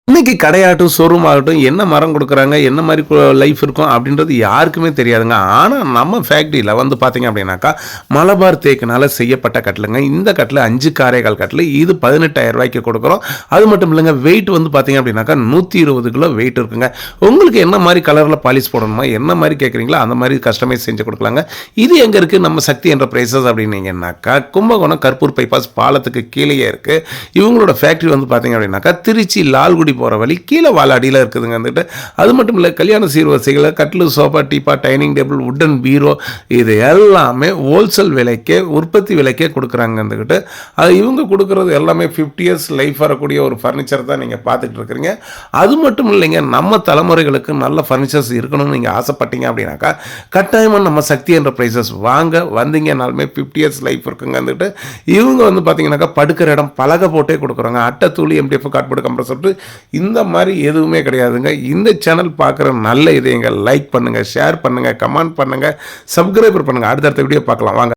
இன்னைக்கு கடையாகட்டும், ஷோரூம் ஆகட்டும் என்ன மரம் குடுக்குறாங்க, என்ன மாரி லைஃப் இருக்கும் அப்படின்றது யாருக்குமே தெரியாதுங்க. ஆனா நம்ம ஃபேக்ட்ரியில வந்து பார்த்தீங்க அப்படின்னாக்கா, மலபார் தேக்குனால செய்யப்பட்ட கட்டிலுங்க. இந்த கட்டிலு 5க்கு 1/4 கட்டிலு. இது ரூ. 18,000க்கு குடுக்குறோம். அது மட்டும் இல்லங்க, வெயிட் வந்து பார்த்தீங்க அப்படின்னாக்கா 120 கிலோ வெயிட் இருக்குங்க. உங்களுக்கு என்ன மாரி கலர்ல பாலிஷ் போடணுமா, என்ன மாரி கேட்குறீங்களோ அந்த மாரி கஸ்டமைஸ் செஞ்சு குடுக்கலாங்க. இது எங்க இருக்கு? நம்ம சக்தி என்டர்பிரைசஸ் அப்படின்னீங்கன்னாக்கா, கும்பகோணம் கற்பூர் பைபாஸ் பாலத்துக்கு கீழயே இருக்கு. இவங்களோட ஃபேக்ட்ரி வந்து பார்த்தீங்க அப்படின்னாக்கா, திருச்சி லால்குடி போகிற வழி கீழே அடியில் இருக்குதுங்க வந்துட்டு. அது மட்டும் இல்லை, கல்யாண சீர்வரிசைகளை கட்டில், சோஃபா, டீப்பா, டைனிங் டேபிள், வுட்டன் பீரோ இது எல்லாமே ஹோல்சேல் விலைக்கே, உற்பத்தி விலைக்கே கொடுக்குறாங்க வந்துக்கிட்டு. அது இவங்க கொடுக்குறது எல்லாமே 50 இயர்ஸ் லைஃப் வரக்கூடிய ஒரு ஃபர்னிச்சர் தான் நீங்கள் பார்த்துட்டு இருக்கிறீங்க. அது மட்டும் இல்லைங்க, நம்ம தலைமுறைகளுக்கு நல்ல ஃபர்னிச்சர்ஸ் இருக்கணும்னு நீங்கள் ஆசைப்பட்டீங்க அப்படின்னாக்கா, கட்டாயமாக நம்ம சக்தி என்டர்பிரைசஸ் வாங்க. வந்தீங்கனாலுமே 50 இயர்ஸ் லைஃப் இருக்குங்க வந்துட்டு. இவங்க வந்து பார்த்தீங்கன்னாக்கா படுக்கிற இடம் பலகை போட்டே கொடுக்குறாங்க. அட்டை தூளி, எம்டிஎஃப், கார்ட்போர்டு, கம்ப்ரஸர் இந்த மாதிரி எதுவுமே கிடையாதுங்க. இந்த சேனல் பார்க்குற நல்ல இதயங்கள் லைக் பண்ணுங்கள், ஷேர் பண்ணுங்கள், கமெண்ட் பண்ணுங்கள், சப்ஸ்கிரைபர் பண்ணுங்கள். அடுத்தடுத்த வீடியோ பார்க்கலாம் வாங்க.